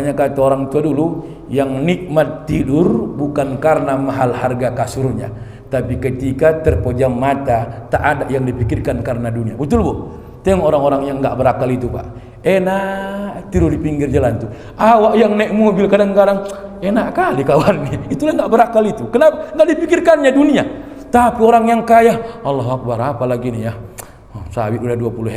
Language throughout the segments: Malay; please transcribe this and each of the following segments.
Kata orang tua dulu, yang nikmat tidur bukan karena mahal harga kasurnya, tapi ketika terpejam mata tak ada yang dipikirkan karena dunia. Betul bu? Tengok orang-orang yang nggak berakal itu pak, enak tidur di pinggir jalan tuh. Awak yang naik mobil kadang-kadang enak kali kawan nih. Itulah nggak berakal itu. Kenapa? Nggak dipikirkannya dunia. Tapi orang yang kaya, Allah Akbar, apa lagi nih ya? Sawit udah 20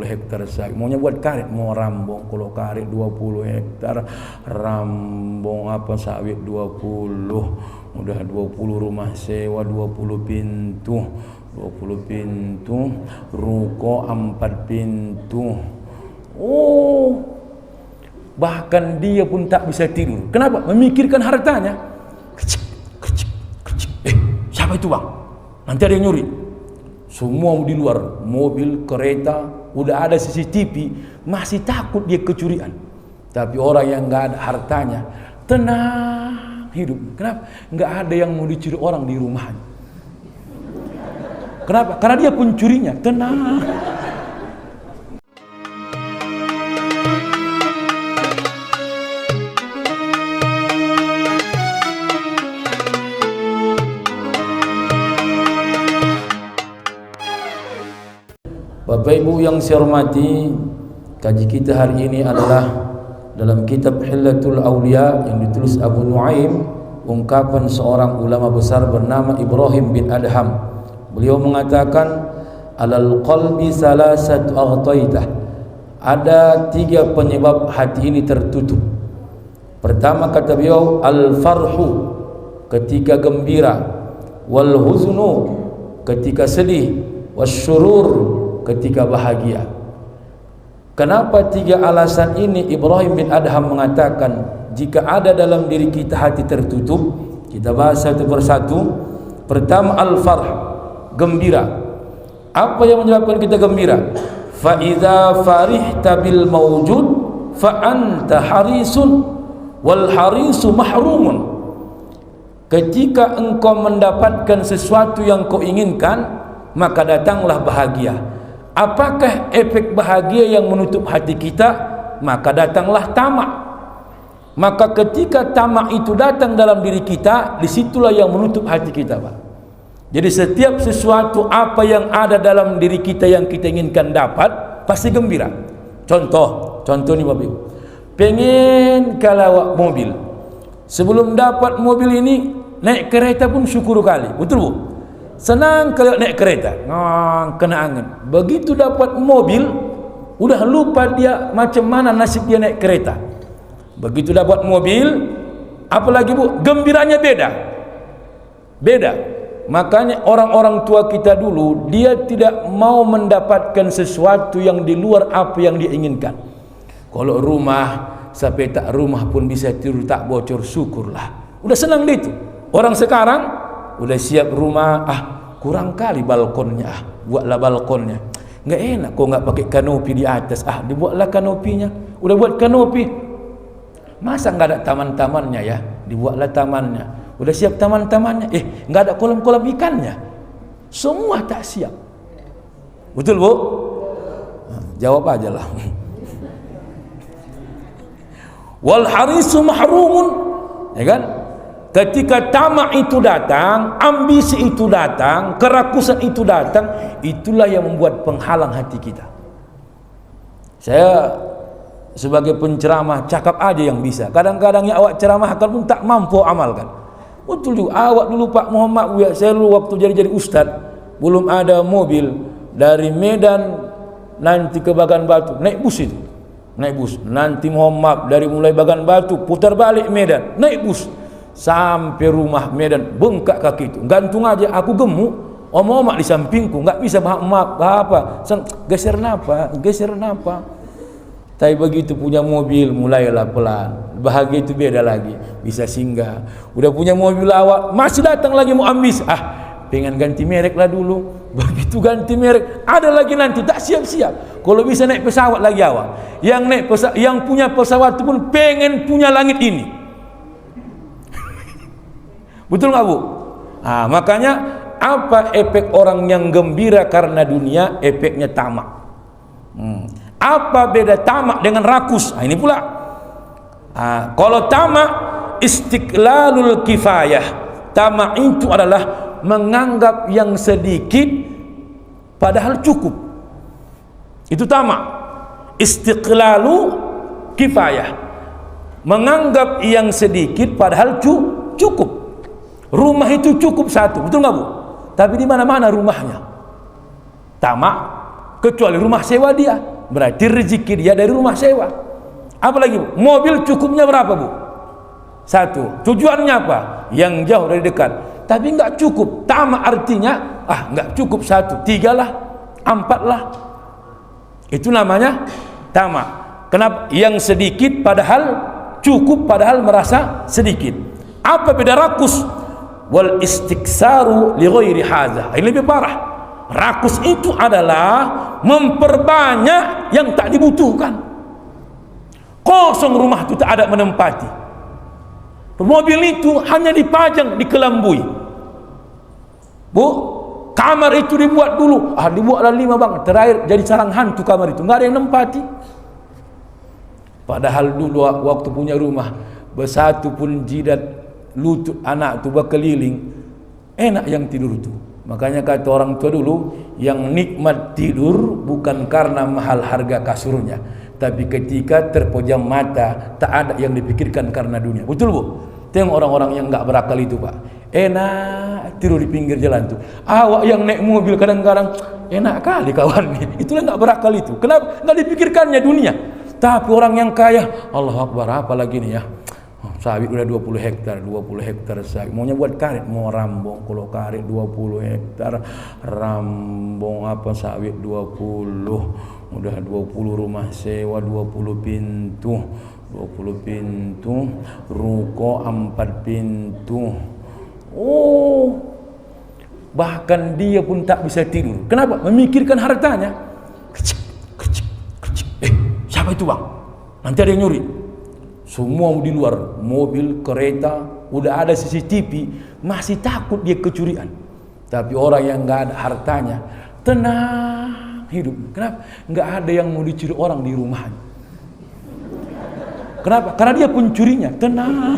hektar sawit. Maunya buat karet, mau rambong. Kalau karet 20 hektar, rambong apa sawit 20. Udah 20 rumah sewa, 20 pintu. 20 pintu, ruko 4 pintu. Oh, bahkan dia pun tak bisa tidur. Kenapa? Memikirkan hartanya. Siapa itu bang? Nanti ada yang nyuri. Semua di luar, mobil, kereta, udah ada CCTV, masih takut dia kecurian. Tapi orang yang nggak ada hartanya, tenang hidup. Kenapa? Nggak ada yang mau dicuri orang di rumahnya. Kenapa? Karena dia pencurinya, tenang. Bapak Ibu yang saya hormati, kaji kita hari ini adalah dalam kitab Hillatul Awliya yang ditulis Abu Nuaim, ungkapan seorang ulama besar bernama Ibrahim bin Adham. Beliau mengatakan, alal qalbi salasatu aghtaidah. Ada 3 penyebab hati ini tertutup. Pertama kata beliau, al-farhu, ketika gembira, wal huznu, ketika sedih, wasyurur, ketika bahagia. Kenapa 3 alasan ini Ibrahim bin Adham mengatakan jika ada dalam diri kita hati tertutup? Kita bahas satu persatu. Pertama, al-farh, gembira. Apa yang menyebabkan kita gembira? Fa idza farihta bil mawjud fa anta harisun wal harisu mahrumun. Ketika engkau mendapatkan sesuatu yang kau inginkan, maka datanglah bahagia. Apakah efek bahagia yang menutup hati kita? Maka datanglah tamak. Maka ketika tamak itu datang dalam diri kita, disitulah yang menutup hati kita Pak. Jadi setiap sesuatu apa yang ada dalam diri kita yang kita inginkan dapat, pasti gembira. Contoh nih Bapak Ibu, pengen kalau mobil, sebelum dapat mobil ini naik kereta pun syukur kali, betul Bu? Senang kalau naik kereta, kena angin. Begitu dapat mobil, udah lupa dia macam mana nasib dia naik kereta. Begitu dapat mobil, apalagi Bu, gembiranya beda. Makanya orang-orang tua kita dulu, dia tidak mau mendapatkan sesuatu yang di luar apa yang dia inginkan. Kalau rumah, sampai tak rumah pun bisa tidur tak bocor, syukurlah. Udah senang dia itu. Orang sekarang udah siap rumah, kurang kali balkonnya, buatlah balkonnya. Nggak enak kok nggak pakai kanopi di atas, dibuatlah kanopinya. Udah buat kanopi, masa nggak ada taman-tamannya ya? Dibuatlah tamannya. Udah siap taman-tamannya, nggak ada kolam-kolam ikannya. Semua tak siap. Betul Bu? Jawab aja lah. Wal harisu mahrumun, ya kan? Ketika tamak itu datang, ambisi itu datang, kerakusan itu datang, itulah yang membuat penghalang hati kita. Saya sebagai penceramah cakap aja yang bisa. Kadang-kadang yang awak ceramahkan pun tak mampu amalkan. Betul juga. Awak dulu Pak Muhammad, saya dulu waktu jadi ustaz, belum ada mobil dari Medan nanti ke Bagan Batu, naik bus itu. Naik bus. Nanti Muhammad dari mulai Bagan Batu putar balik Medan, naik bus. Sampai rumah Medan, bengkak kaki itu, gantung aja, aku gemuk, omak di sampingku, nggak bisa apa, geser napa. Tapi begitu punya mobil, mulailah pelan, bahagia itu beda lagi, bisa singgah. Udah punya mobil awak, masih datang lagi mau ambis, pengen ganti merek lah dulu. Begitu ganti merek, ada lagi nanti tak siap-siap. Kalau bisa naik pesawat lagi awak, yang punya pesawat itu pun pengen punya langit ini. Betul nggak Bu? Makanya apa efek orang yang gembira karena dunia? Efeknya tamak. Apa beda tamak dengan rakus? Ini pula Kalau tamak istiqlalul kifayah, tamak itu adalah menganggap yang sedikit padahal cukup. Itu tamak. Istiqlalu kifayah, menganggap yang sedikit padahal cukup. Rumah itu cukup satu, betul nggak Bu? Tapi di mana-mana rumahnya. Tamak, kecuali rumah sewa dia. Berarti rezeki dia dari rumah sewa. Apalagi Bu? Mobil cukupnya berapa Bu? Satu. Tujuannya apa? Yang jauh dari dekat. Tapi nggak cukup. Tamak artinya, nggak cukup satu, 3 lah, 4 lah. Itu namanya tamak. Kenapa? Yang sedikit padahal cukup, padahal merasa sedikit. Apa beda rakus? Wal istiksaru li ghairi hadza. Ini lebih parah. Rakus itu adalah memperbanyak yang tak dibutuhkan. Kosong rumah itu tak ada menempati. Mobil itu hanya dipajang, dikelambui. Bu, kamar itu dibuat dulu. Dibuatlah 5 bang. Terakhir jadi sarang hantu kamar itu. Nggak ada yang nempati. Padahal dulu waktu punya rumah, bersatu pun jidat lutut anak tu berkeliling, enak yang tidur tu. Makanya kata orang tua dulu, yang nikmat tidur bukan karena mahal harga kasurnya, tapi ketika terpejam mata tak ada yang dipikirkan karena dunia. Betul Bu? Tengok orang-orang yang nggak berakal itu Pak, enak tidur di pinggir jalan tu. Awak yang naik mobil kadang-kadang enak kali kawan. Itulah nggak berakal itu. Kenapa? Nggak dipikirkannya dunia. Tapi orang yang kaya, Allah Akbar, apa lagi nih ya, sawit udah 20 hektar sawit. Maunya buat karet, mau rambong. Kalau karet 20 hektar, rambong apa sawit 20. Udah 20 rumah sewa, 20 pintu. 20 pintu, ruko 4 pintu. Bahkan dia pun tak bisa tidur. Kenapa? Memikirkan hartanya. Siapa itu bang? Nanti ada yang nyuri. Semua di luar, mobil, kereta, udah ada CCTV, masih takut dia kecurian. Tapi orang yang nggak ada hartanya, tenang hidup. Kenapa? Nggak ada yang mau dicuri orang di rumahnya. Kenapa? Karena dia pencurinya, tenang.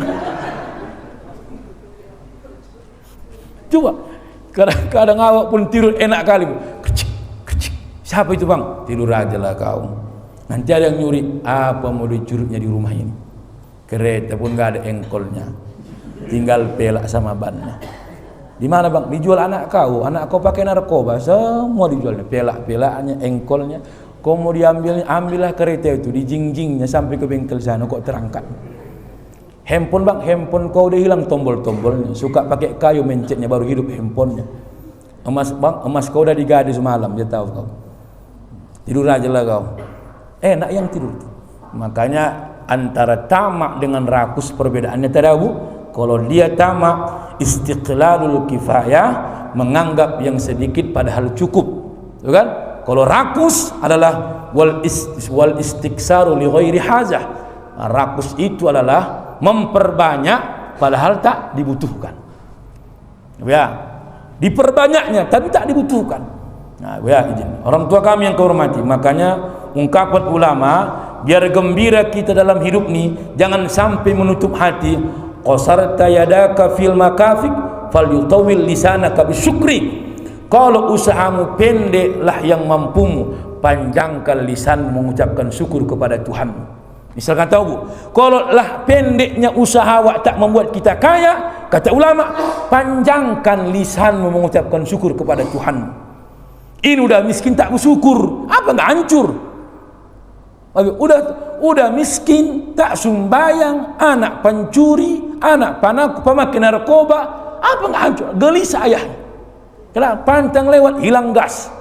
Coba, kadang-kadang awak pun tidur enak kali. Siapa itu bang? Tidur aja lah kau. Nanti ada yang nyuri. Apa mau dicurinya di rumah ini? Kereta pun nggak ada engkolnya, tinggal pelak sama bannya. Di mana bang? Dijual anak kau pakai narkoba, semua dijualnya, pelak-pelaknya, engkolnya. Kau mau diambilnya, ambillah kereta itu, dijingjingnya sampai ke bengkel sana, kok terangkat. Handphone bang, handphone kau udah hilang tombol-tombolnya, suka pakai kayu mencetnya baru hidup handphonenya. Emas bang, emas kau udah digadi semalam, dia tahu kau. Tidur aja lah kau. Enak yang tidur. Makanya antara tamak dengan rakus perbedaannya tadi Bu. Kalau dia tamak, istiqlalul kifayah, menganggap yang sedikit padahal cukup, betul kan? Kalau rakus adalah wal istiksaru li ghairi hajah. Rakus itu adalah memperbanyak padahal tak dibutuhkan. Ya, diperbanyaknya tapi tak dibutuhkan. Nah, ya izin. Orang tua kami yang kehormati, makanya ungkapan ulama, biar gembira kita dalam hidup ini, jangan sampai menutup hati. Qasarta yadaka fil makafik falyutawil lisanaka bisyukri. Kalau usahamu pendeklah yang mampumu, panjangkan lisan mengucapkan syukur kepada Tuhanmu. Misalkan tahu Bu, kalau lah pendeknya usaha awak tak membuat kita kaya, kata ulama, panjangkan lisanmu mengucapkan syukur kepada Tuhanmu. Ini udah miskin tak bersyukur, apa nggak hancur? Udah miskin, tak sumbayang, anak pencuri, anak pemakai narkoba, apa nggak hancur? Gelisah ayahnya. Kenapa? Pantang lewat hilang gas,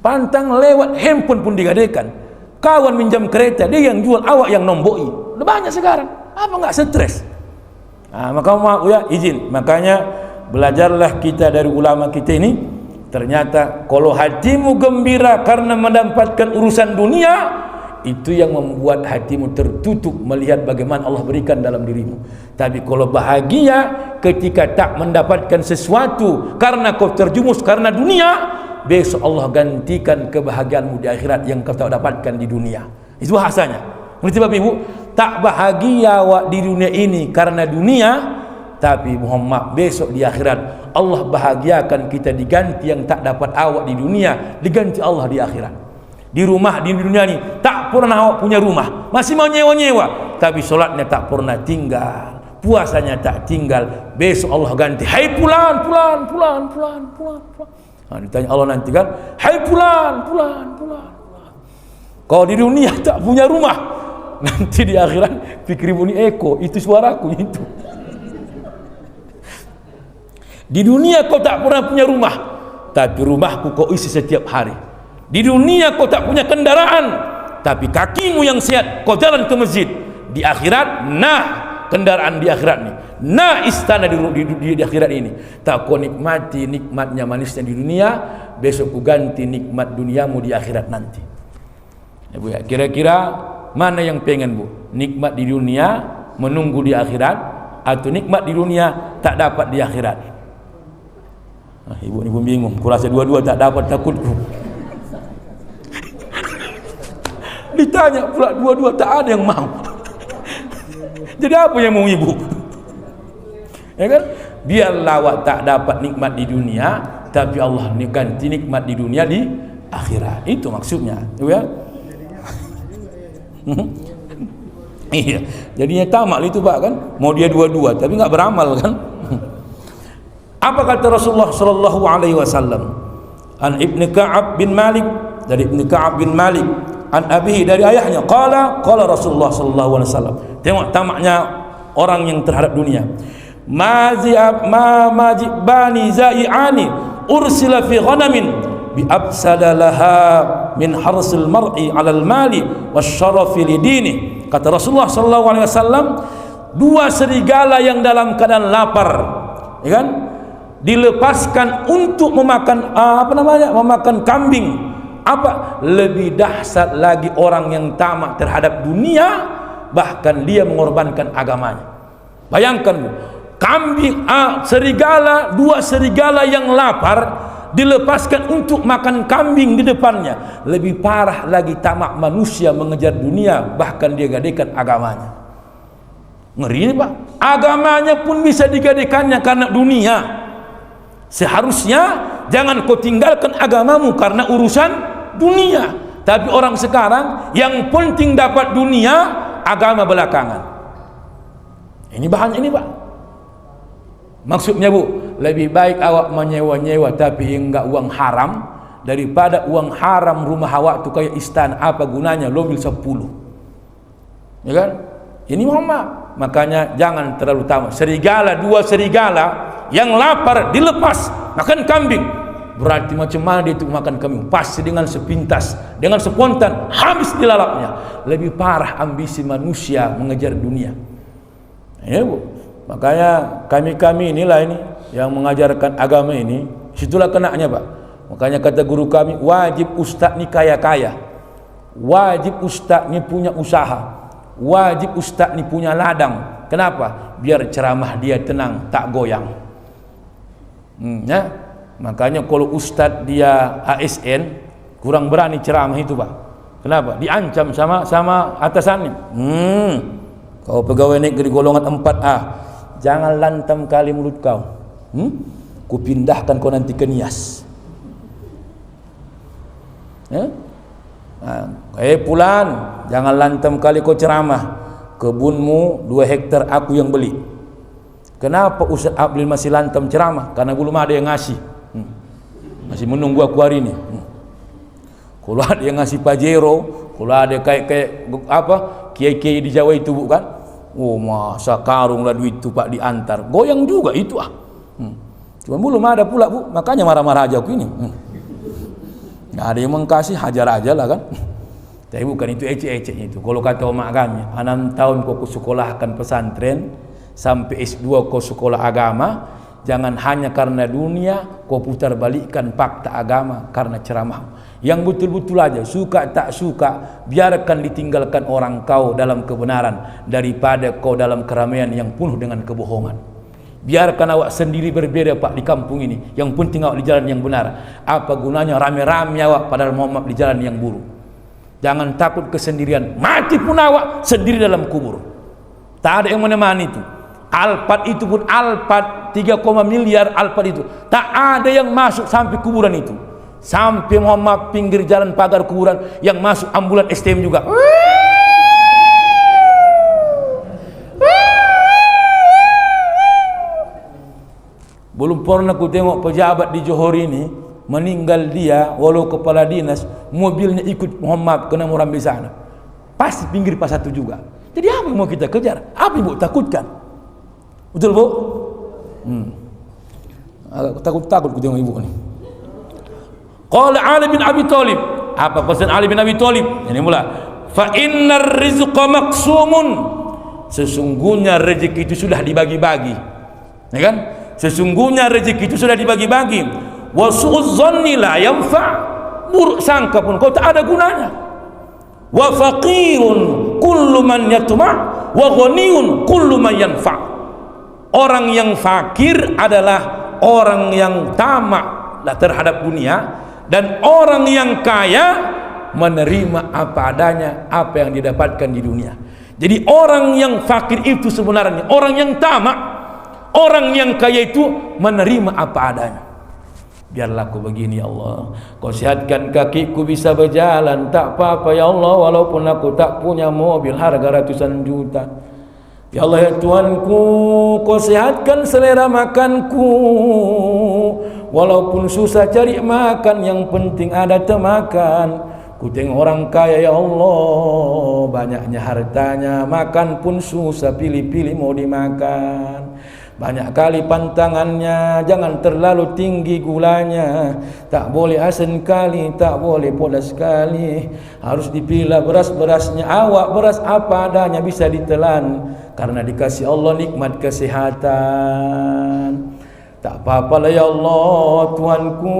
pantang lewat handphone pun digadekan. Kawan minjam kereta, dia yang jual, awak yang nomboi. Udah banyak sekarang, apa nggak stres? Maka mau ya izin, makanya belajarlah kita dari ulama kita ini. Ternyata kalau hatimu gembira karena mendapatkan urusan dunia, itu yang membuat hatimu tertutup melihat bagaimana Allah berikan dalam dirimu. Tapi kalau bahagia ketika tak mendapatkan sesuatu karena kau terjumus karena dunia, besok Allah gantikan kebahagiaanmu di akhirat yang kau tak dapatkan di dunia. Itu bahasanya. Mengerti Bapak Ibu? tak bahagia awak di dunia ini karena dunia, tapi Muhammad besok di akhirat Allah bahagiakan kita diganti yang tak dapat awak di dunia, diganti Allah di akhirat. Di rumah di dunia ni tak pernah awak punya rumah, masih mau nyewa-nyewa, tapi solatnya tak pernah tinggal, puasanya tak tinggal. Besok Allah ganti, hai pulan. Ditanya Allah nanti kan, hai pulan. Kau di dunia tak punya rumah, nanti di akhirat pikir bunyi eko, itu suaraku itu. Di dunia kau tak pernah punya rumah, tapi rumahku kau isi setiap hari. Di dunia kau tak punya kendaraan, tapi kakimu yang sehat kau jalan ke masjid. Di akhirat, nah kendaraan di akhirat ni, nah istana di akhirat ini. Tak kau nikmati nikmatnya manisnya di dunia, besok ku ganti nikmat duniamu di akhirat nanti. Ya, Bu, ya. Kira-kira mana yang pengen, Bu? Nikmat di dunia menunggu di akhirat, atau nikmat di dunia tak dapat di akhirat? Ibu ni pun bingung, ku rasa dua-dua tak dapat, takutku. Ditanya pula dua-dua tak ada yang mau. Jadi apa yang mau ibu? Ya kan? Biarlah awak tak dapat nikmat di dunia, tapi Allah ganti nikmat di dunia di akhirat. Itu maksudnya, ya. Iya, jadinya tamak itu Pak kan, mau dia dua-dua tapi nggak beramal kan. Apa kata Rasulullah sallallahu alaihi wasallam? An Ibnu Ka'ab bin Malik, dari Ibnu Ka'ab bin Malik, an abihi, dari ayahnya, qala Rasulullah sallallahu alaihi wasallam. Tengok tamaknya orang yang terhadap dunia. Majibani zai'ani ursila fi ghanamin bi absadalaha min harsil mar'i 'alal mali wasyarafi lidini. Kata Rasulullah sallallahu alaihi wasallam, dua serigala yang dalam keadaan lapar, ya kan, dilepaskan untuk memakan memakan kambing. Apa lebih dahsyat lagi orang yang tamak terhadap dunia, bahkan dia mengorbankan agamanya. Bayangkan, Bu, kambing, dua serigala yang lapar dilepaskan untuk makan kambing di depannya. Lebih parah lagi tamak manusia mengejar dunia, bahkan dia gadaikan agamanya. Ngeri, Pak. Agamanya pun bisa digadaikannya karena dunia. Seharusnya jangan kau tinggalkan agamamu karena urusan dunia. Tapi orang sekarang yang penting dapat dunia, agama belakangan. Ini bahan ini, Pak. Maksudnya, Bu, lebih baik awak menyewa-nyewa tapi enggak uang haram, daripada uang haram rumah awak tu kayak istana, apa gunanya mobil 10. Ya kan? Ini Muhammad. Makanya jangan terlalu tamak. Dua serigala yang lapar dilepas makan kambing. Berarti macam mana dia itu makan kambing? Pasti dengan sepintas, dengan spontan, habis dilalapnya. Lebih parah ambisi manusia mengejar dunia. Ya, Bu. Makanya kami inilah ini yang mengajarkan agama ini, situlah kenanya, Pak. Makanya kata guru kami, wajib ustaz ni kaya-kaya, wajib ustaz ni punya usaha, wajib ustaz ni punya ladang. Kenapa? Biar ceramah dia tenang, tak goyang. Ya? Makanya kalau ustaz dia ASN kurang berani ceramah itu, Pak. Kenapa? Diancam sama atasannya. Kau pegawai negeri golongan 4A, jangan lantam kali mulut kau. Ku pindahkan kau nanti ke Nias. Ya? Pulan, jangan lantam kali kau ceramah. Kebunmu 2 hektar aku yang beli. Kenapa Ustaz Ablin masih lantam ceramah? Karena belum ada yang ngasih. Masih menunggu aku hari ini. Kalau ada yang ngasih Pajero, kalau ada kayak kiai-kiai di Jawa itu, bukan? Oh, masa karung lah duit itu, Pak, diantar. Goyang juga itu, Cuma belum ada pula, Bu. Makanya marah-marah aja aku ini. Nggak ada yang mengkasih, hajar aja lah kan. Tapi bukan itu ecek-ecek itu. Kalau kata omak kami, 6 tahun kau sekolahkan pesantren, sampai S2 kau sekolah agama, jangan hanya karena dunia kau putar balikkan fakta agama karena ceramah. Yang betul-betul aja, suka tak suka, biarkan ditinggalkan orang kau dalam kebenaran daripada kau dalam keramaian yang penuh dengan kebohongan. Biarkan awak sendiri berbeda, Pak, di kampung ini. Yang penting awak di jalan yang benar. Apa gunanya rame-rame awak padahal Muhammad di jalan yang buruk? Jangan takut kesendirian. Mati pun awak sendiri dalam kubur. Tak ada yang menemani itu. Alphard itu pun Alphard 3, miliar Alphard itu. Tak ada yang masuk sampai kuburan itu. Sampai Muhammad pinggir jalan pagar kuburan yang masuk ambulan STM juga. Belum pernah aku tengok pejabat di Johor ini meninggal dia, walau kepala dinas, mobilnya ikut Muhammad kena merambai sana. Pasti pinggir pas satu juga. Jadi apa yang mau kita kejar? Apa yang mau takutkan? Betul bu? Takut-takut aku tengok ibu ni. Qala Ali bin Abi Thalib. Apa pesan Ali bin Abi Thalib? Ini mula. Fa innar rizqa maqsumun. Sesungguhnya rezeki itu sudah dibagi-bagi. Ya kan? Sesungguhnya rezeki itu sudah dibagi-bagi. Wa su'uz zanni la yanfa'. Buruk sangka pun kau tak ada gunanya. Wa faqirun kullu man yatma' wa ghaniyun kullu man yanfa'. Orang yang fakir adalah orang yang tamak terhadap dunia, dan orang yang kaya menerima apa adanya, apa yang didapatkan di dunia. Jadi orang yang fakir itu sebenarnya orang yang tamak, orang yang kaya itu menerima apa adanya. Biarlah aku begini ya Allah, kau sihatkan kakiku bisa berjalan, tak apa-apa ya Allah, walaupun aku tak punya mobil harga ratusan juta. Ya Allah ya Tuhanku, kau sihatkan selera makanku, walaupun susah cari makan, yang penting ada temakan. Ku tengok orang kaya ya Allah, banyaknya hartanya, makan pun susah, pilih-pilih mau dimakan. Banyak kali pantangannya, jangan terlalu tinggi gulanya, tak boleh asin kali, tak boleh pedas sekali, harus dipilah beras-berasnya. Awak beras apa adanya bisa ditelan, karena dikasih Allah nikmat kesehatan. Tak apa-apalah ya Allah Tuhanku,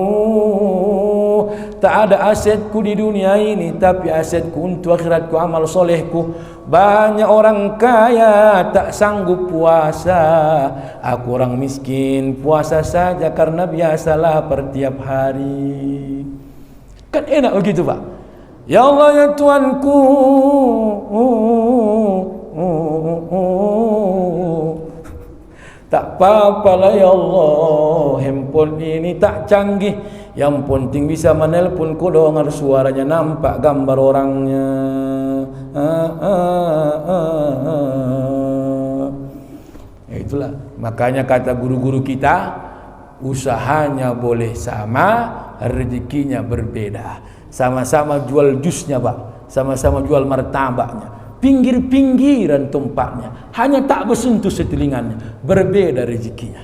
tak ada asetku di dunia ini, tapi asetku untuk akhiratku, amal solehku. Banyak orang kaya tak sanggup puasa, aku orang miskin puasa saja karena biasalah per tiap hari. Kan enak begitu Pak. Ya Allah ya Tuhanku, tak apa-apalah ya Allah, handphone ini tak canggih, yang penting bisa menelpon ku dengar suaranya, nampak gambar orangnya. Ya itulah, makanya kata guru-guru kita, usahanya boleh sama, rezekinya berbeda. Sama-sama jual jusnya Pak, sama-sama jual martabaknya, pinggir-pinggiran tempatnya, hanya tak bersentuh setelingannya, berbeda rezekinya.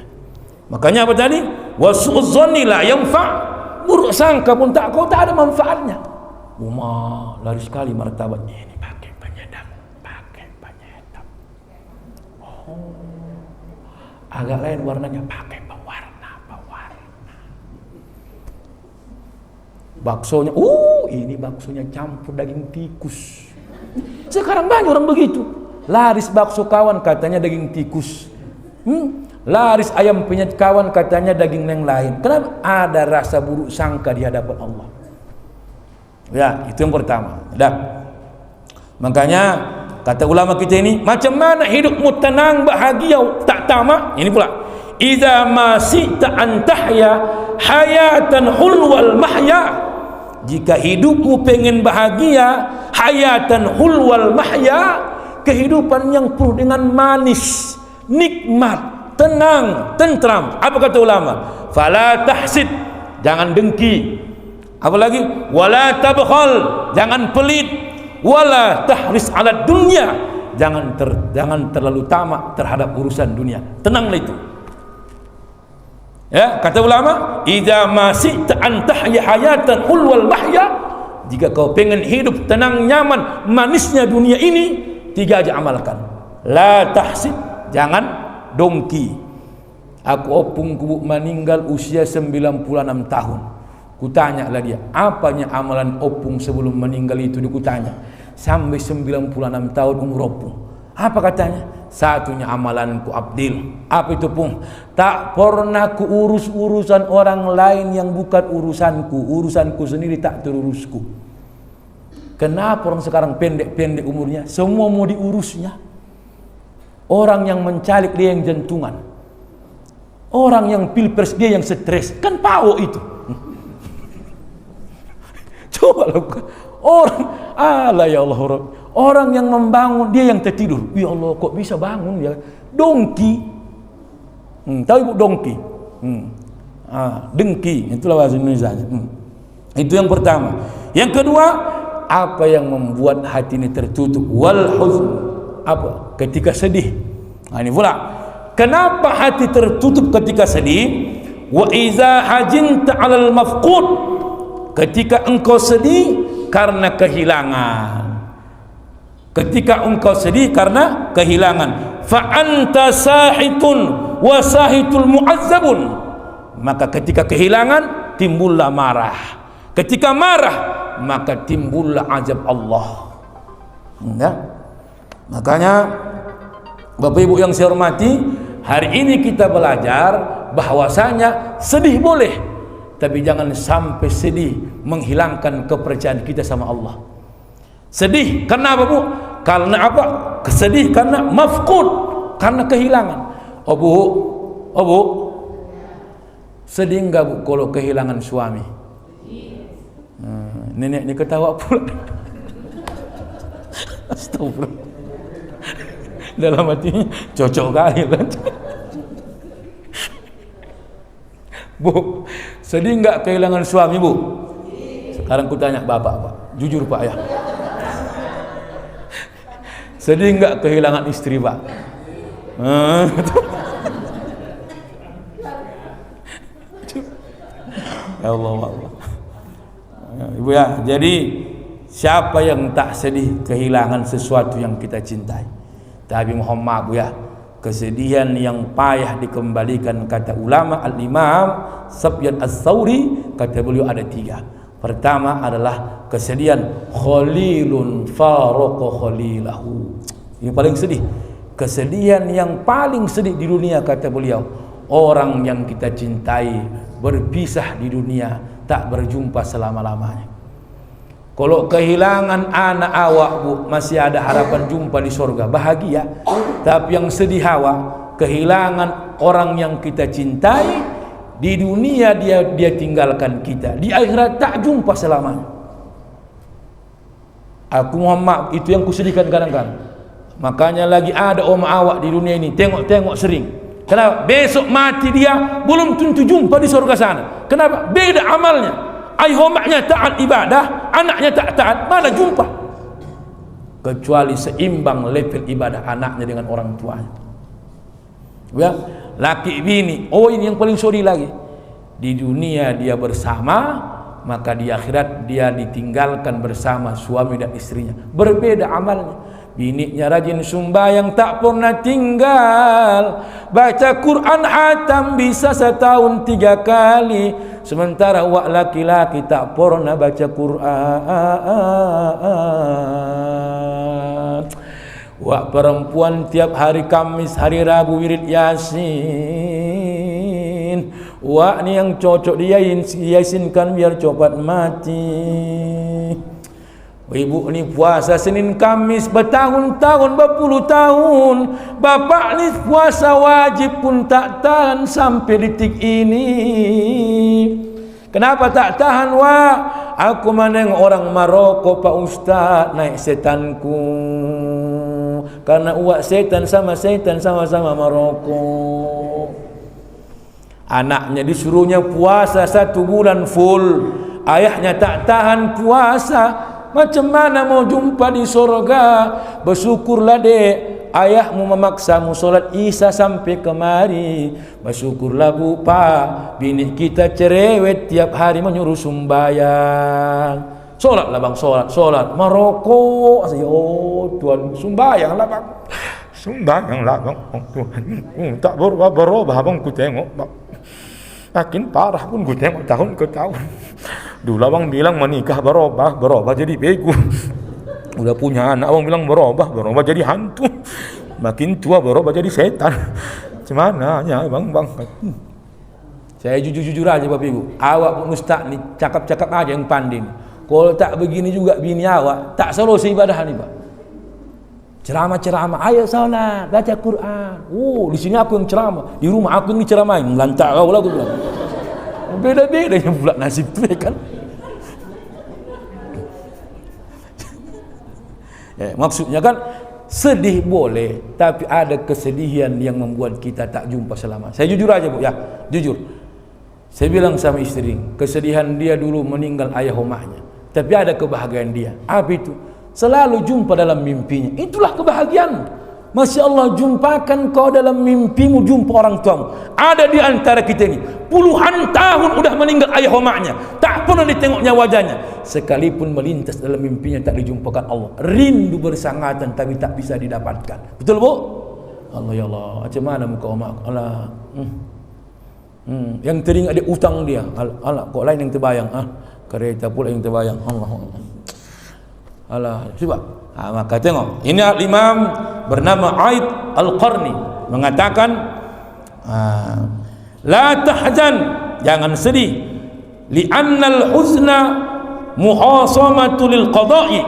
Makanya apa tadi? Wasu'uz zanni la yanfa'. Buruk sangka pun tak ada manfaatnya. Umar lari sekali martabatnya ini, pakai penyedap. Agak lain warnanya, pakai pewarna. Baksonya, ini baksonya campur daging tikus. Sekarang banyak orang begitu. Laris bakso kawan katanya daging tikus. Laris ayam penyet kawan katanya daging yang lain. Kenapa? Ada rasa buruk sangka di hadapan Allah. Ya, itu yang pertama. Dah. Makanya kata ulama kita ini, macam mana hidupmu tenang, bahagia, tak tamak? Ini pula. Idza ma sita an tahya hayatan hulwal mahya. Jika hidupmu pengen bahagia, hayatan hulwal mahya, kehidupan yang penuh dengan manis, nikmat, tenang, tentram. Apa kata ulama? Fala tahsid, jangan dengki. Apalagi wala tabkhal, jangan pelit. Wala tahris ala dunya, jangan terlalu tamak terhadap urusan dunia. Tenanglah itu. Ya, kata ulama, idza masita an tahya hayatan hulwal mahya, jika kau pengen hidup tenang, nyaman, manisnya dunia ini, 3 aja amalkan. La tahsid, jangan dongki. Aku opung kubu meninggal usia 96 tahun. Kutanyalah dia, apanya amalan opung sebelum meninggal itu, dikutanya. Sampai 96 tahun umur opung. Apa katanya? Satunya amalanku abdil. Apa itu pun? Tak pernah kuurus urusan orang lain yang bukan urusanku. Urusanku sendiri tak terurusku. Kenapa orang sekarang pendek-pendek umurnya? Semua mau diurusnya. Orang yang mencalik dia yang jantungan. Orang yang pilpres dia yang stres. Kan PAO itu. Coba lakukan. Ya Allah. Orang yang membangun dia yang tertidur. Ya Allah, kok bisa bangun ya? Dongki. Tahu ibu dongki? Dengki. Itulah bahasa Indonesia. Itu yang pertama. Yang kedua, apa yang membuat hati ini tertutup? Wal huzn. Apa? Ketika sedih. Ini pula. Kenapa hati tertutup ketika sedih? Wa iza hajinta 'alal mafqud. Ketika engkau sedih karena kehilangan. Ketika engkau sedih karena kehilangan. Fa anta sahitun wa sahitul mu'azzabun. Maka ketika kehilangan timbullah marah. Ketika marah maka timbullah azab Allah. Ya. Makanya Bapak Ibu yang saya hormati, hari ini kita belajar bahwasanya sedih boleh, tapi jangan sampai sedih menghilangkan kepercayaan kita sama Allah. Sedih karena apa, Bu? Karena apa? Kesedih karena mafqud, karena kehilangan. Bu, sedih enggak Bu kalau kehilangan suami? Nenek ini ketawa pula. Astagfirullah. Dalam hatinya cocok kali kan. Bu, sedih enggak kehilangan suami, Bu? Sekarang ku tanya Bapak, Pak. Jujur Pak ya. Sedih enggak kehilangan istri, Pak? Ya Allah, Allah. Ibu ya, jadi siapa yang tak sedih kehilangan sesuatu yang kita cintai? Tapi Muhammad, Bu ya, kesedihan yang payah dikembalikan, kata ulama Al-Imam Sufyan Ats-Tsauri, kata beliau ada 3. Pertama adalah kesedihan khalilun faraqa khalilahu. Yang paling sedih, kesedihan yang paling sedih di dunia, kata beliau, orang yang kita cintai berpisah di dunia, tak berjumpa selama-lamanya. Kalau kehilangan anak awak, Bu, masih ada harapan jumpa di surga, bahagia. Tapi yang sedih awak, kehilangan orang yang kita cintai, di dunia dia tinggalkan kita, di akhirat tak jumpa selamanya. Aku Muhammad, itu yang kusedihkan kadang-kadang. Makanya lagi ada om awak di dunia ini, tengok-tengok sering. Kenapa? Besok mati dia belum tentu jumpa di surga sana. Kenapa? Beda amalnya. Homaknya taat ibadah, anaknya tak taat, mana jumpa? Kecuali seimbang level ibadah anaknya dengan orang tuanya. Ya, laki bini, ini yang paling sorry lagi. Di dunia dia bersama, maka di akhirat dia ditinggalkan bersama suami dan istrinya. Berbeda amalnya. Bininya rajin sembahyang tak pernah tinggal, baca Quran hatam bisa setahun 3 kali, sementara wak laki-laki tak pernah baca Quran. Wak perempuan tiap hari Kamis, hari Rabu wirid Yasin. Wak ni yang cocok diyasinkan biar cepat mati. Ibu ni puasa Senin Kamis bertahun-tahun, berpuluh tahun. Bapak ni puasa wajib pun tak tahan sampai detik ini. Kenapa tak tahan, Wak? Aku menengok orang Maroko, Pak Ustaz, naik setanku. Karena uak setan sama setan sama-sama Maroko. Anaknya disuruhnya puasa 1 bulan full. Ayahnya tak tahan puasa. Macam mana mau jumpa di surga? Bersyukurlah dek, ayahmu memaksamu solat Isya sampai kemari. Bersyukurlah Bu Pak, bini kita cerewet tiap hari menyuruh sembahyang. Solatlah bang, solat Maroko. Tuhan, sembahyanglah bang, sembahyanglah bang. Tuhan, tak berubah bang, ku tengok bang. Makin parah pun ku tengok tahun ke tahun. Dulu abang bilang menikah berubah jadi bego. Udah punya anak abang bilang berubah jadi hantu. Makin tua berubah jadi setan. Gimana ya bang? Saya jujur aja Bapak Ibu. Awak pun Ustaz nih cakap-cakap aja yang pandai. Kalau tak begini juga bini awak, tak selesai ibadah ni Pak. Ceramah-ceramah, ayo salat, baca Quran. Oh, di sini aku yang ceramah, di rumah aku ni ceramah, melantak kau lah aku bilang. Beda-bedanya pula nasib tu kan. Maksudnya kan sedih boleh, tapi ada kesedihan yang membuat kita tak jumpa selama. Saya jujur aja Bu ya, jujur. Saya bilang sama istri, kesedihan dia dulu meninggal ayah omahnya, tapi ada kebahagiaan dia. Apa itu? Selalu jumpa dalam mimpinya. Itulah kebahagiaan. Masya Allah, jumpakan kau dalam mimpimu, jumpa orang tuamu. Ada di antara kita ini puluhan tahun udah meninggal ayah omaknya, tak pernah ditengoknya wajahnya. Sekalipun melintas dalam mimpinya tak dijumpakan Allah. Rindu bersangatan tapi tak bisa didapatkan. Betul Bu? Allah ya Allah, macam mana muka omak Allah. Yang teringat dia utang dia. Allah, kok lain yang terbayang. Kereta pula yang terbayang. Allah. Allah, coba. Maka tengok, ini Imam bernama Aid Al-Qarni mengatakan, la tahzan, jangan sedih, li'annal huzna muhasamatu lil qada'i,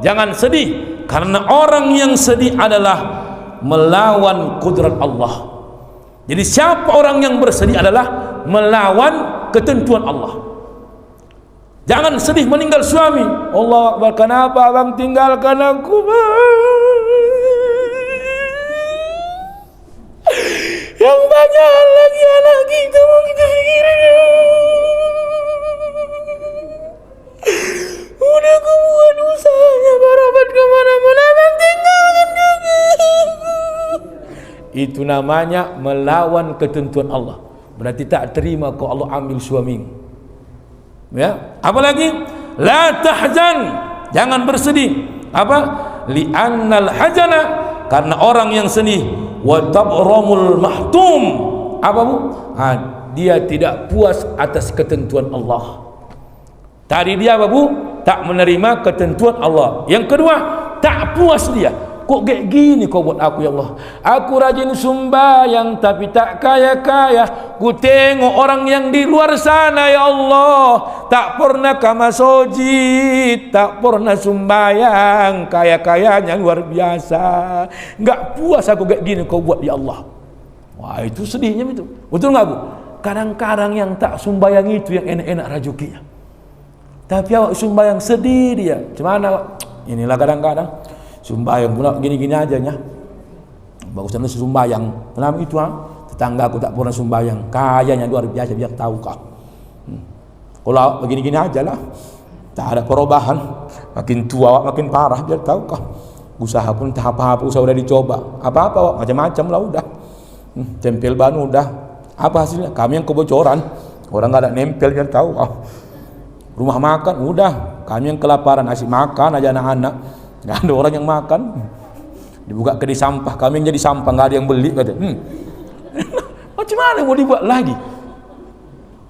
jangan sedih karena orang yang sedih adalah melawan kudrat Allah. Jadi siapa orang yang bersedih adalah melawan ketentuan Allah. Jangan sedih meninggal suami. Allah Akbar, kenapa abang tinggalkan aku? Yang banyak lagi anak kita mau kita pikirin. Udah aku buat usahanya berobat kemana-mana, abang tinggalkan kami. Itu namanya melawan ketentuan Allah. Berarti tak terima kau Allah ambil suamimu. Ya, apalagi la tahzan, jangan bersedih. Apa? Li'annal hajana, karena orang yang sedih, wa tabramul mahtum. Apa Bu? Dia tidak puas atas ketentuan Allah. Tadi dia apa Bu? Tak menerima ketentuan Allah. Yang kedua, tak puas dia. Kok kayak gini kau buat aku ya Allah? Aku rajin sumbayang tapi tak kaya-kaya. Ku tengok orang yang di luar sana ya Allah, tak pernah ke masjid, tak pernah sumbayang, kaya-kayanya luar biasa. Enggak puas aku kayak gini kau buat ya Allah. Wah, itu sedihnya itu. Betul enggak Bu? Kadang-kadang yang tak sumbayang itu yang enak-enak rezekinya. Tapi awak sumbayang sedih dia. Gimana? Inilah kadang-kadang sumbayang pula gini-gini aja nya. Bagusnya sumbayang. Kenapa itu tetangga aku tak pernah sumbayang, kayanya luar biasa, biar tahu kau. Kalau begini-gini aja lah, tak ada perubahan. Makin tua makin parah, biar tahu kau. Usaha pun tahap apa usaha udah dicoba, apa-apa macam-macam lah udah. Tempel ban udah. Apa hasilnya? Kami yang kebocoran. Orang nggak ada nempel, biar tahu kau. Rumah makan udah, kami yang kelaparan, ngasih makan aja anak-anak. Nggak ada orang yang makan. Dibuka kedai sampah, kami yang jadi sampah, nggak ada yang beli kata. Macam mana mau dibuat lagi?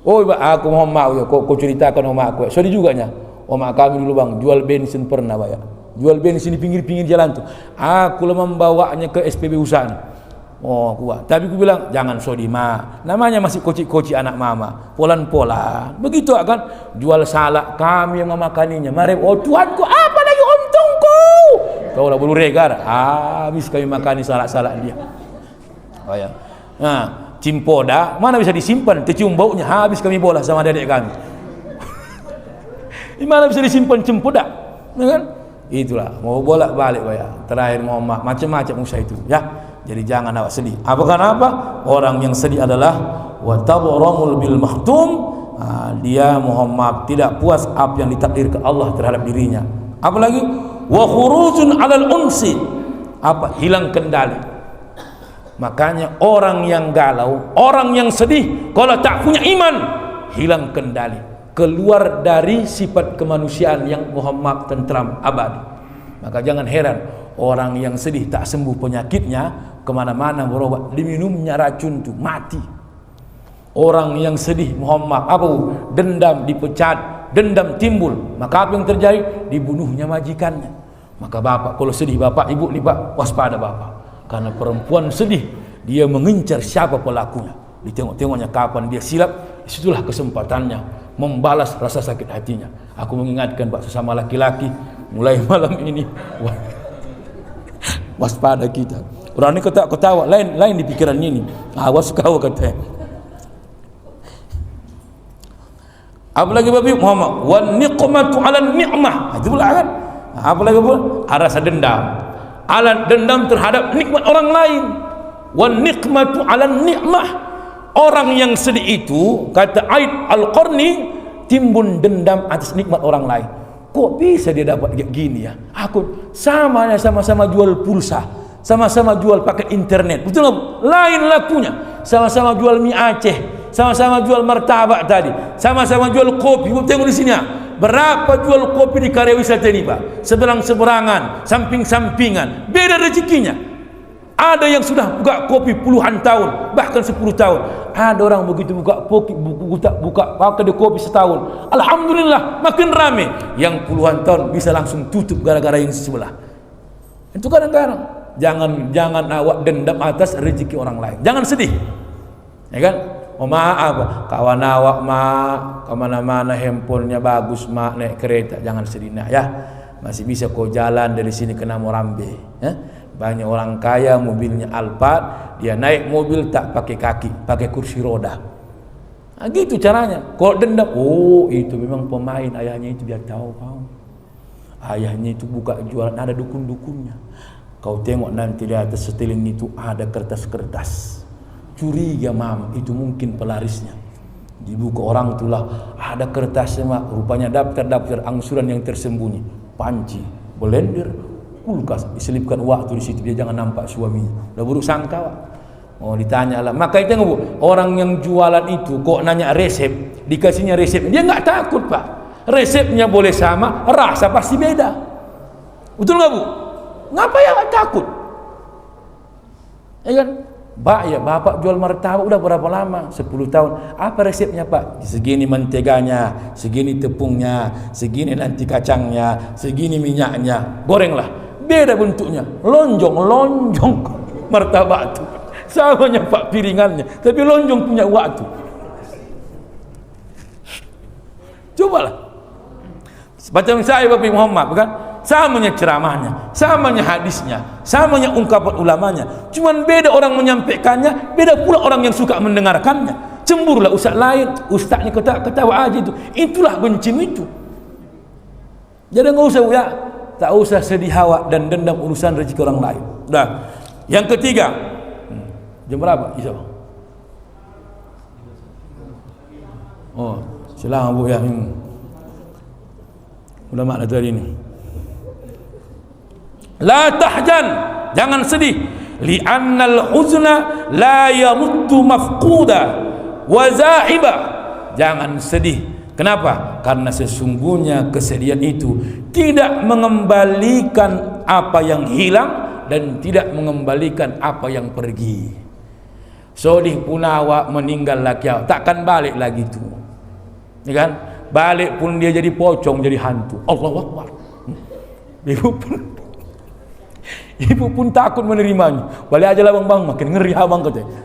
Oh aku mau mak ya, kau ceritakan sama aku. Sorry juga nya. Mak kami dulu bang jual bensin pernah Pak ya. Jual bensin di pinggir-pinggir jalan tuh. Aku lah membawanya ke SPB usaha. Oh kuat. Tapi aku bilang jangan sodi mak. Namanya masih koci-koci anak mama. Polan-polan. Begitu kan? Jual salak kami yang memakaninya. Mari oh Tuhanku apa lagi untungku? Kau lah bulu regar. Habis kami makani salak-salak dia. Oh ya. Nah, cimpoda mana bisa disimpan? Tercium baunya, habis kami bola sama adik kami. Di mana bisa disimpan cimpoda? Ya kan? Itulah, mau bolak-balik ya. Terakhir mau macam-macam usaha itu, ya. Jadi jangan awak sedih. Apa kenapa? Orang yang sedih adalah wa tabramul bil mahtum. Dia mohon maaf tidak puas apa yang ditakdirkan Allah terhadap dirinya. Apalagi wa khurujun 'alal unsi. Apa? Hilang kendali. Makanya orang yang galau, orang yang sedih, kalau tak punya iman, hilang kendali, keluar dari sifat kemanusiaan yang Muhammad tentram abadi. Maka jangan heran orang yang sedih tak sembuh penyakitnya, kemana-mana berobat, diminumnya racun tuh mati. Orang yang sedih Muhammad apa? Dendam dipecat, dendam timbul, maka apa yang terjadi? Dibunuhnya majikannya. Maka bapak kalau sedih, bapak ibu nih pak, waspada bapak. Karena perempuan sedih, dia mengincar siapa pelakunya. Ditengok-tengoknya kapan dia silap, disitulah kesempatannya membalas rasa sakit hatinya. Aku mengingatkan buat sesama laki-laki, mulai malam ini waspada kita. Orang ni ketawa, lain di pikiran ini. Awas kau katanya. Apalagi Nabi Muhammad, wan niqmatu 'ala ni'mah. Itu pula kan. Apalagi pun rasa dendam. Ala dendam terhadap nikmat orang lain. Wan niqmatu 'ala ni'mah. Orang yang sedih itu, kata Aid Al-Qarni, timbun dendam atas nikmat orang lain. Kok bisa dia dapat kayak gini ya? Aku sama-sama jual pulsa, sama-sama jual paket internet, betul nggak? Lain lakunya. Sama-sama jual mie Aceh, sama-sama jual martabak tadi, sama-sama jual kopi. Tengok di sini ya, berapa jual kopi di karya wisata ini Pak? Seberang-seberangan, samping-sampingan, beda rezekinya. Ada yang sudah buka kopi puluhan tahun, bahkan 10 tahun. Ada orang begitu buka kedai kopi setahun, alhamdulillah makin ramai. Yang puluhan tahun bisa langsung tutup gara-gara yang sebelah. Itu kadang-kadang jangan awak dendam atas rezeki orang lain. Jangan sedih, ya kan? Oh maaf, kawan awak kemana-mana handphonenya bagus naik kereta, jangan sedih nak ya. Masih bisa kau jalan dari sini ke Namorambe, ya? Banyak orang kaya mobilnya Alphard, dia naik mobil tak pakai kaki, pakai kursi roda. Nah, gitu caranya. Kalau dendam, oh itu memang pemain, ayahnya itu dia tahu. Ayahnya itu buka jualan, ada dukun-dukunnya. Kau tengok nanti di atas seteling itu ada kertas-kertas. Curiga mam, itu mungkin pelarisnya. Dibuka orang itulah ada kertasnya mak, rupanya daftar-daftar angsuran yang tersembunyi. Panci, blender, kulkas, diselipkan waktu di situ, dia jangan nampak suaminya. Udah buruk sangka. Oh ditanya lah. Maka itu tengok, orang yang jualan itu kok nanya resep, dikasihnya resep, dia nggak takut Pak. Resepnya boleh sama, rasa pasti beda. Betul nggak Bu? Ngapa ya takut? Ya kan? Bapak jual martabak udah berapa lama? 10 tahun. Apa resepnya Pak? Segini menteganya, segini tepungnya, segini nanti kacangnya, segini minyaknya. Gorenglah. Beda bentuknya. Lonjong martabak itu. Samanya Pak piringannya, tapi lonjong punya waktu. Cobalah. Macam saya Bapak Muhammad, bukan? Samanya ceramahnya, samanya hadisnya, samanya ungkapan ulamanya. Cuman beda orang menyampaikannya, beda pula orang yang suka mendengarkannya. Cemburulah ustaz lain, ustaznya ketawa aja itu. Itulah bencim itu. Jadi enggak usah ya, tak usah sedih hawa dan dendam urusan rezeki orang lain. Dah. Yang ketiga, jam berapa? Isa. Oh, silakan Bu ya. Ulama dari ini. La tahjan, jangan sedih. Li'annal huzna la yaruddu mafquda wa za'iba. Jangan sedih. Kenapa? Karena sesungguhnya kesedihan itu tidak mengembalikan apa yang hilang dan tidak mengembalikan apa yang pergi. Sodih punawa meninggal laki awak, takkan balik lagi tu. Ya kan? Balik pun dia jadi pocong, jadi hantu. Allahu Akbar. Ibu pun takut menerimanya. Balik aja lah bang, makin ngeri abang katanya.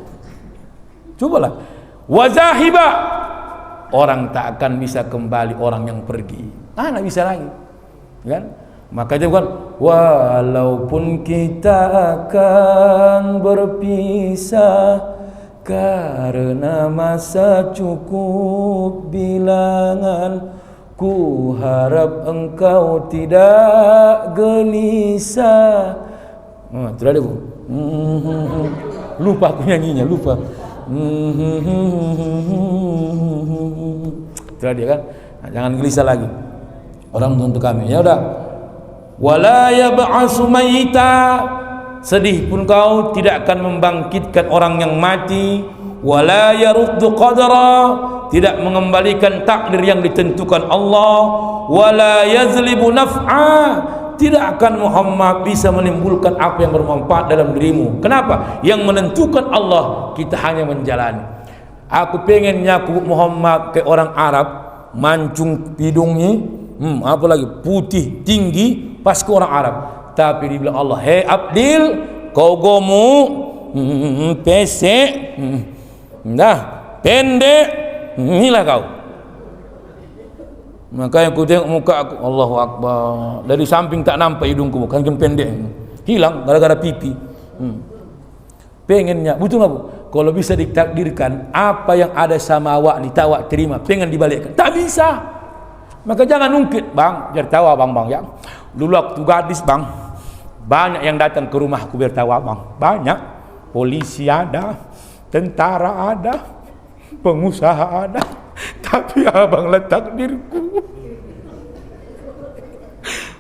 Cobalah. Wazahiba, orang tak akan bisa kembali orang yang pergi. Tak bisa lagi, kan? Maka dia bukan, walaupun kita akan berpisah karena masa cukup bilangan, ku harap engkau tidak gelisah. Itu ada Bu. Lupa aku nyanyinya, lupa. Itu dia kan. Nah, jangan gelisah lagi. Orang untuk kami. Ya udah. Wala yab'asu mayyita. Sedih pun kau tidak akan membangkitkan orang yang mati. Wala yaruddu qadara, tidak mengembalikan takdir yang ditentukan Allah. Wala yazlibu naf'a, tidak akan Muhammad bisa menimbulkan apa yang bermanfaat dalam dirimu. Kenapa? Yang menentukan Allah, kita hanya menjalani. Aku pengen nyaku Muhammad ke orang Arab, mancung hidungnya, apa lagi putih tinggi, pas ke orang Arab. Tapi dibilang Allah, hei Abdil, kau gemuk, pesek, dah pendek, inilah kau. Makanya aku tengok muka aku, Allahu Akbar. Dari samping tak nampak hidungku, kan pendek. Hilang gara-gara pipi. Pengennya, betul nggak Bu? Kalau bisa ditakdirkan apa yang ada sama awak ni tak awak terima, pengen dibalikkan. Tak bisa. Maka jangan ungkit, bang. Biar tahu abang bang ya. Dulu waktu gadis bang, banyak yang datang ke rumahku biar tahu abang. Banyak. Polisi ada, tentara ada, pengusaha ada. Tapi abang lah takdirku.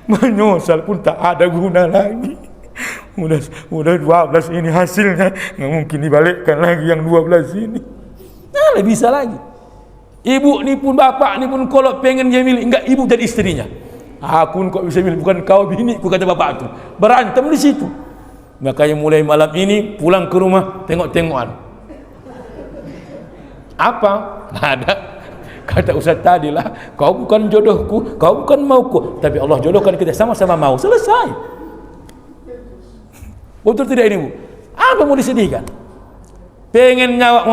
Menyosal pun tak ada guna lagi. Udah 12 ini hasilnya, nggak mungkin dibalikkan lagi yang 12 ini. Nah, bisa lagi. Ibu ni pun, bapak ni pun kalau pengen dia milih, enggak, ibu jadi istrinya. Aku kok bisa milih, bukan kau bini, aku kata bapak tu. Berantem di situ. Makanya mulai malam ini pulang ke rumah tengok-tengokan. Apa? Nggak ada. Kata Ustaz tadi lah, kau bukan jodohku, kau bukan mauku, tapi Allah jodohkan kita sama-sama mau. Selesai. Betul tidak ini Bu? Apa mau disedihkan? Pengen nyawa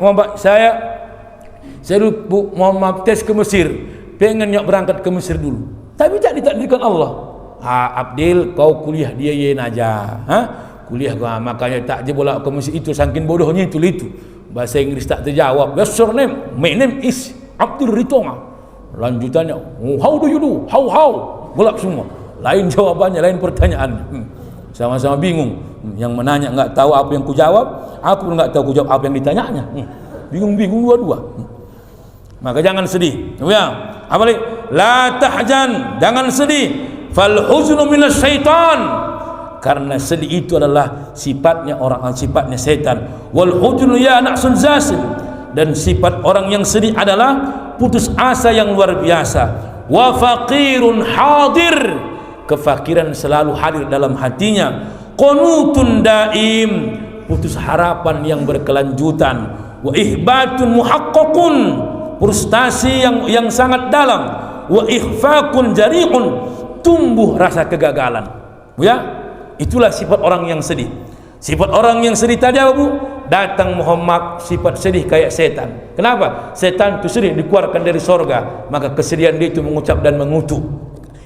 Muhammad saya dulu Bu, Muhammad tes ke Mesir, pengen nyak berangkat ke Mesir dulu, tapi tak ditakdirkan Allah. Abdil, kau kuliah dia yen aja, kuliah gua, makanya tak je bolak ke Mesir itu, saking bodohnya itu. Bahasa Inggris tak terjawab. Your surname, my name is Abdul Ritonga. Lanjutannya, how do you do? How? Bolak semua. Lain jawabannya, lain pertanyaannya. Sama-sama bingung. Yang menanya enggak tahu apa yang ku jawab, aku pun enggak tahu ku jawab apa yang ditanyanya. Bingung-bingung dua-dua. Maka jangan sedih. Ya, apa lagi? La tahzan, jangan sedih. Fal huznu minas syaitan. Karena sedih itu adalah sifatnya sifatnya setan. Wal huznu ya naqsun zasil. Dan sifat orang yang sedih adalah putus asa yang luar biasa. Wa faqirun hadir, kefakiran selalu hadir dalam hatinya. Qunutun daim, putus harapan yang berkelanjutan. Wa ihbatun muhaqqaqun, frustasi yang sangat dalam. Wa ikhfaqun jari'un, tumbuh rasa kegagalan. Ya, itulah sifat orang yang sedih. Sifat orang yang sedih tadi apa Bu? Datang Muhammad sifat sedih kayak setan. Kenapa? Setan itu sedih dikeluarkan dari sorga, maka kesedihan dia itu mengucap dan mengutuk.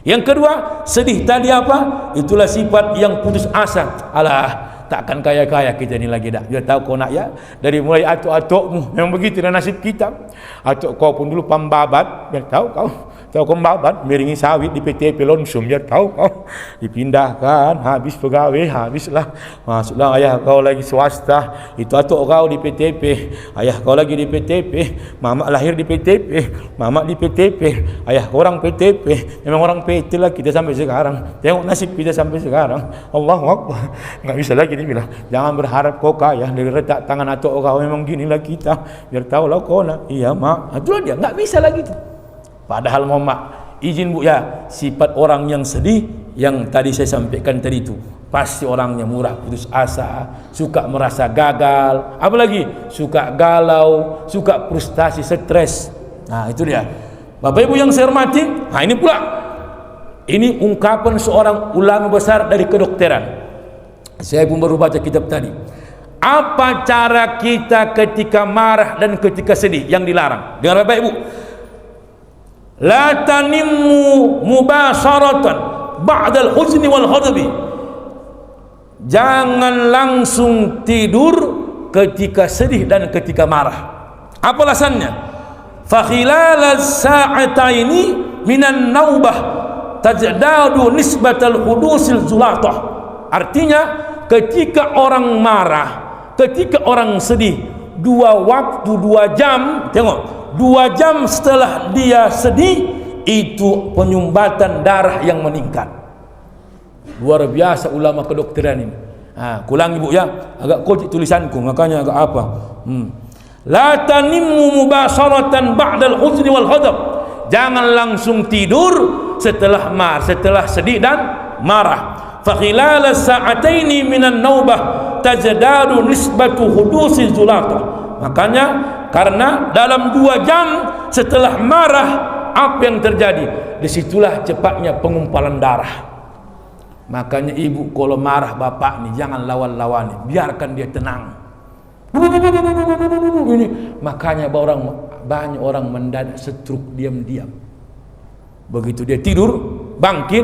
Yang kedua, sedih tadi apa? Itulah sifat yang putus asa. Alah, takkan kaya-kaya kita ni lagi dah. Dia tahu kau nak ya. Dari mulai atuk-atukmu, memang begitulah nasib kita. Atuk kau pun dulu pembabat, dia tahu kau. Tahu kau pembabat, miringi sawit di PTP Lonsum, dia tahu kau. Dipindahkan, habis pegawai, habislah. Masuklah ayah kau lagi swasta. Itu atuk kau di PTP. Ayah kau lagi di PTP. Mamak lahir di PTP. Mamak di PTP. Ayah kau orang PTP. Memang orang PT lah kita sampai sekarang. Tengok nasib kita sampai sekarang. Allahu Akbar. Enggak bisa lagi dibilang. Jangan berharap kau kaya dari retak tangan atuk kau. Memang ginilah kita. Biar tahulah kau nak. Iya mak. Itulah dia. Enggak bisa lagi tu. Padahal Muhammad, izin Bu ya, sifat orang yang sedih yang tadi saya sampaikan tadi itu pasti orangnya murah putus asa, suka merasa gagal, apalagi suka galau, suka frustasi, stres. Nah itu dia Bapak Ibu yang saya hormati. Nah ini pula, ini ungkapan seorang ulama besar dari kedokteran. Saya pun baru baca kitab tadi. Apa cara kita ketika marah dan ketika sedih yang dilarang? Dengar Bapak Ibu, la tanimmu mubasharatan ba'dal huzni wal ghadabi. Jangan langsung tidur ketika sedih dan ketika marah. Apa alasannya? Fa khilal sa'ataini minan naubah tajdadu nisbatal hudusil zulatah. Artinya ketika orang marah, ketika orang sedih, 2 jam, tengok 2 jam setelah dia sedih, itu penyumbatan darah yang meningkat. Luar biasa ulama kedokteran ini. Kulangi Bu ya, agak kocik tulisanku, makanya agak apa. La tanimmu mubasharatan ba'dal huzni wal ghadab. Jangan langsung tidur setelah setelah sedih dan marah. Fa khilal sa'ataini minan naubah tajdadu nisbatu hudusi zulatah. Makanya karena dalam 2 jam setelah marah, apa yang terjadi? Disitulah cepatnya pengumpalan darah. Makanya ibu kalau marah bapak nih jangan lawan-lawan, biarkan dia tenang. Ini makanya banyak orang mendadak stroke diam-diam. Begitu dia tidur, bangkit,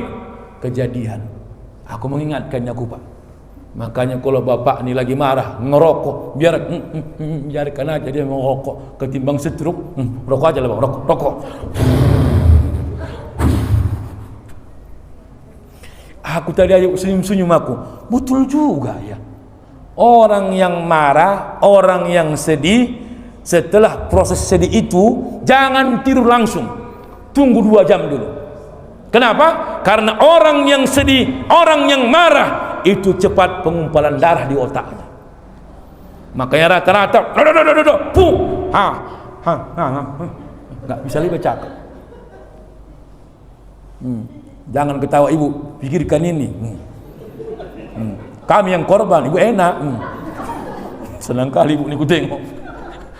kejadian. Aku mengingatkannya aku, Pak. Makanya kalau bapak ni lagi marah, ngerokok, biarkan aja dia ngerokok, ketimbang setruk, rokok aja lah bang, rokok. Aku tadi aja senyum-senyum aku, betul juga ya. Orang yang marah, orang yang sedih, setelah proses sedih itu, jangan tidur langsung, tunggu 2 jam dulu. Kenapa? Karena orang yang sedih, orang yang marah, itu cepat pengumpulan darah di otaknya. Makanya rata-rata nggak bisa lebih cakap. Jangan ketawa ibu, pikirkan ini. Kami yang korban, ibu enak. Senang kali ibu nih ku tengok.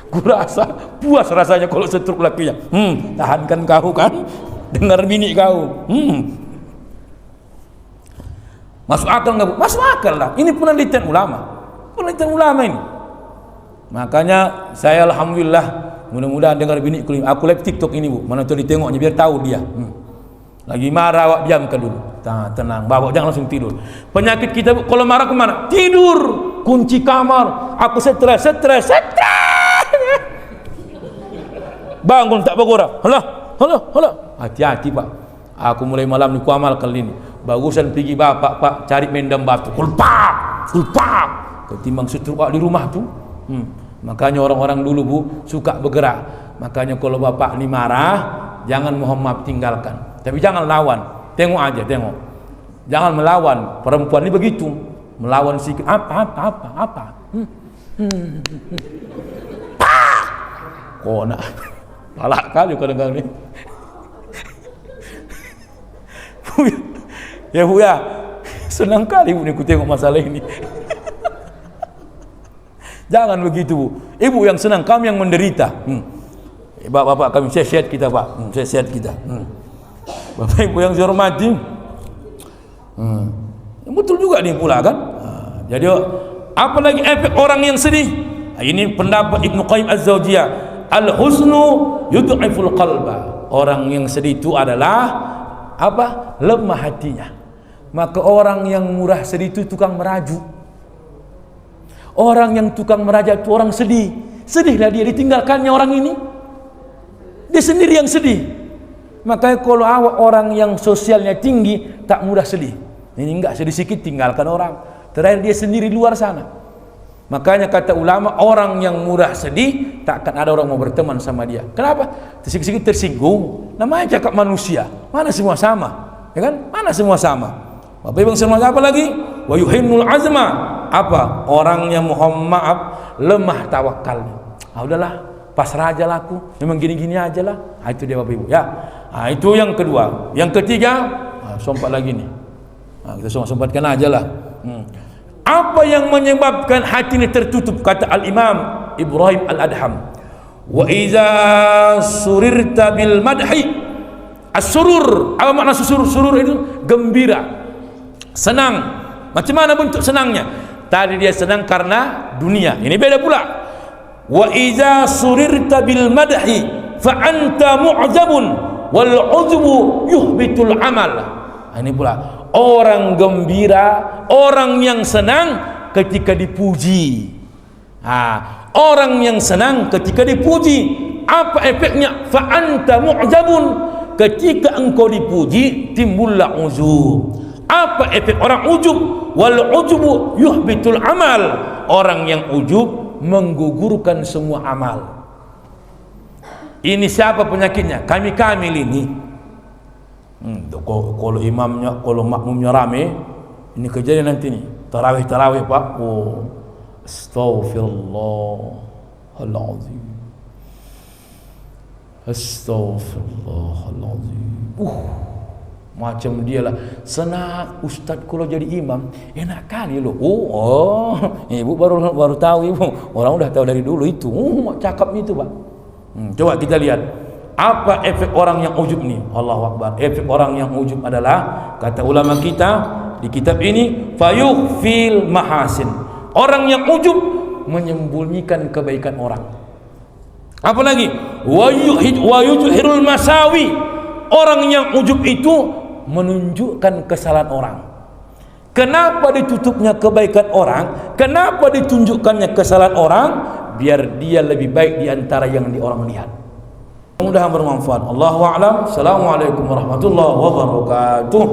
Ku rasa puas rasanya kalau setruk lakinya. Tahankan kau kan, dengar bini kau. Masuk akal nggak bu? Masuk akal lah. Ini penelitian ulama ini. Makanya saya alhamdulillah mudah-mudahan dengar bini aku live TikTok ini bu. Mana tuh ditengoknya biar tahu dia. Lagi marah awak diamkan dulu. Tenang, bawa jangan langsung tidur. Penyakit kita bu, kalau marah kemana? Tidur, kunci kamar. Aku stres. Bangun tak bergerak. Halah. Hati-hati pak. Aku mulai malam ni ku amal kali ini. Bagusan pergi bapak pak cari mendam batu, kulpak, ketimbang setruk di rumah tu. Makanya orang-orang dulu bu suka bergerak. Makanya kalau bapak ni marah, jangan mohon maaf tinggalkan. Tapi jangan lawan, tengok aja, tengok. Jangan melawan. Perempuan ni begitu, melawan sikit. Apa? Kok nak palak kali kadang-kadang ni. Ya bu ya, senang kali bu ni ku tengok masalah ini. Jangan begitu bu. Ibu yang senang, kami yang menderita. Bapak kami sehat kita pak, sehat kita. Bapak ibu yang saya hormati, betul juga nih pula kan. Jadi apalagi efek orang yang sedih. Ini pendapat Ibnu Qayyim Az-Zawjiyah. Al-husnu yud'iful qalba. Orang yang sedih itu adalah apa? Lemah hatinya. Maka orang yang murah sedih itu tukang merajuk. Orang yang tukang merajuk itu orang sedih. Sedihlah dia, ditinggalkannya orang ini. Dia sendiri yang sedih. Makanya kalau awak orang yang sosialnya tinggi, tak mudah sedih. Ini enggak, sedih sikit tinggalkan orang. Terakhir dia sendiri luar sana. Makanya kata ulama, orang yang murah sedih, takkan ada orang mau berteman sama dia. Kenapa? Sikit-sikit tersinggung. Namanya cakap manusia. Mana semua sama? Ya kan? Mana semua sama? Bapak Ibu semua apa lagi? Wa yuhinnul azma. Apa? Orang yang mohon maaf lemah tawakalnya. Udahlah, pasrah aja lah aku. Memang gini-gini aja lah. Itu dia Bapak Ibu ya. Itu yang kedua. Yang ketiga, sompat lagi nih. Kita sompatkan aja lah. Apa yang menyebabkan hati ini tertutup? Kata Al-Imam Ibrahim Al-Adham. Wa iza surirta bil madhi. As-surur. Apa makna surur? Surur itu gembira, senang. Macam mana bentuk senangnya? Tadi dia senang karena dunia. Ini beda pula. Wa iza surirta bil madhi fa anta mu'jabun wal 'ujbu yuhbitul amal. Ini pula orang gembira, orang yang senang ketika dipuji. Orang yang senang ketika dipuji, apa efeknya? Fa anta mu'jabun. Ketika engkau dipuji, timbullah ujub. Apa efek orang ujub? Wal ujubu yuhbitul amal. Orang yang ujub menggugurkan semua amal. Ini siapa penyakitnya? Kami ini. Kalau imamnya, kalau makmumnya rame, ini kejadian nanti nih. Tarawih pak. Astaghfirullahaladzim. Astaghfirullahaladzim. Macam dia lah. Senang ustaz kalau jadi imam, enak kali loh. Ibu baru tahu ibu. Orang udah tahu dari dulu itu. Cakap itu pak. Coba kita lihat. Apa efek orang yang ujub ni? Allahu Akbar. Efek orang yang ujub adalah, kata ulama kita di kitab ini, fayukhfil mahasin. Orang yang ujub menyembunyikan kebaikan orang. Apalagi wa yujhirul masawi. orang yang ujub itu menunjukkan kesalahan orang. Kenapa ditutupnya kebaikan orang? Kenapa ditunjukkannya kesalahan orang? Biar dia lebih baik di antara yang orang lihat. Mudah-mudahan bermanfaat. Allahu a'lam. Assalamualaikum warahmatullahi wabarakatuh.